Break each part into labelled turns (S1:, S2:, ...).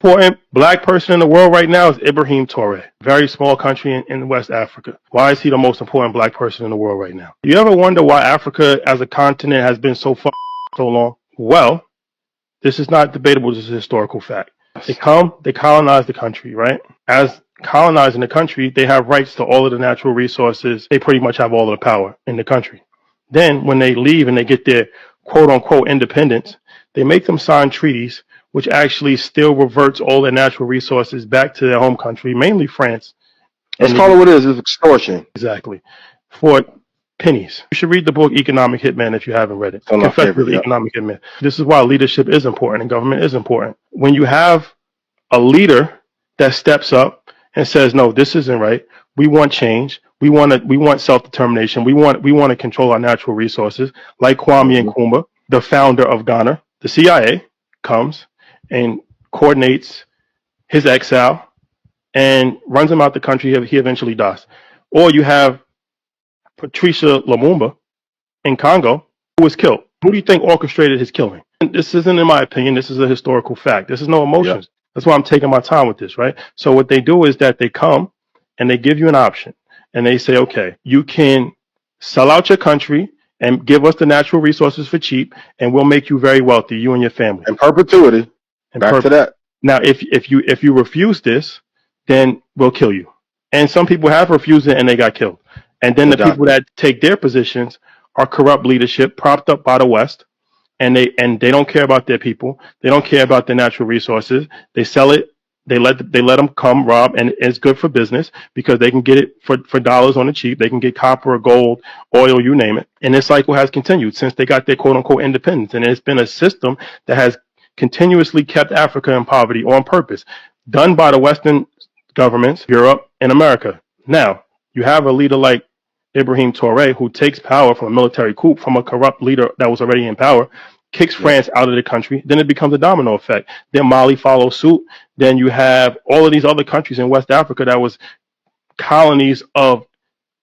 S1: important black person in the world right now is Ibrahim Traore. Very small country in West Africa. Why is he the most important black person in the world right now? Do you ever wonder why Africa as a continent has been so long? Well, this is not debatable. This is a historical fact. They come, they colonize the country, right? As colonizing the country, they have rights to all of the natural resources. They pretty much have all of the power in the country. Then when they leave and they get their quote unquote independence, they make them sign treaties which actually still reverts all their natural resources back to their home country, mainly France.
S2: Let's call it what it is. It's extortion.
S1: Exactly. For pennies. You should read the book Economic Hitman if you haven't read it. Confess with Economic Hitman. This is why leadership is important and government is important. When you have a leader that steps up and says, no, this isn't right. We want change. We want self-determination. We want to control our natural resources. Like Kwame Nkrumah, the founder of Ghana, the CIA comes and coordinates his exile and runs him out the country. He eventually dies. Or you have Patricia Lumumba in Congo, who was killed. Who do you think orchestrated his killing? And this isn't in my opinion. This is a historical fact. This is no emotions. Yeah. That's why I'm taking my time with this, right? So what they do is that they come and they give you an option. And they say, okay, you can sell out your country and give us the natural resources for cheap, and we'll make you very wealthy, you and your family.
S2: In perpetuity. Back to that.
S1: Now, if you refuse this, then we'll kill you. And some people have refused it and they got killed. And then the people that take their positions are corrupt leadership propped up by the West, and they don't care about their people. They don't care about their natural resources. They sell it. They let them come rob, and it's good for business because they can get it for dollars on the cheap. They can get copper or gold, oil, you name it. And this cycle has continued since they got their quote unquote independence. And it's been a system that has continuously kept Africa in poverty on purpose, done by the Western governments, Europe and America. Now, you have a leader like Ibrahim Traore who takes power from a military coup from a corrupt leader that was already in power, kicks France out of the country, then it becomes a domino effect. Then Mali follows suit. Then you have all of these other countries in West Africa that was colonies of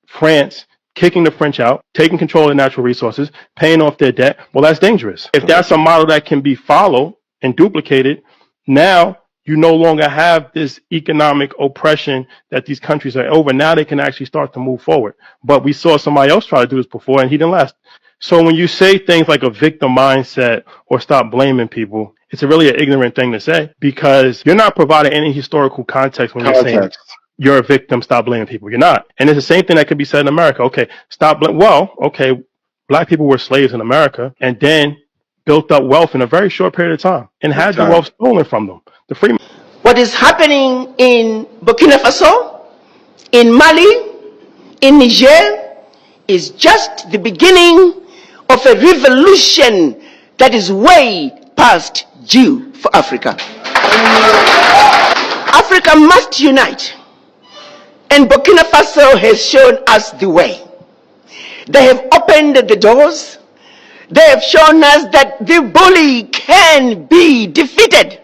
S1: France, kicking the French out, taking control of the natural resources, paying off their debt. Well, that's dangerous. If that's a model that can be followed and duplicated, now you no longer have this economic oppression that these countries are over. Now they can actually start to move forward. But we saw somebody else try to do this before and he didn't last. So when you say things like a victim mindset or stop blaming people, it's really an ignorant thing to say because you're not providing any historical context when you're saying you're a victim, stop blaming people. You're not. And it's the same thing that could be said in America. Okay, stop blaming. Well, okay, black people were slaves in America and then built up wealth in a very short period of time and had the wealth stolen from them. The free.
S3: What is happening in Burkina Faso, in Mali, in Niger is just the beginning of a revolution that is way past due for Africa. Africa must unite, and Burkina Faso has shown us the way. They have opened the doors. They have shown us that the bully can be defeated.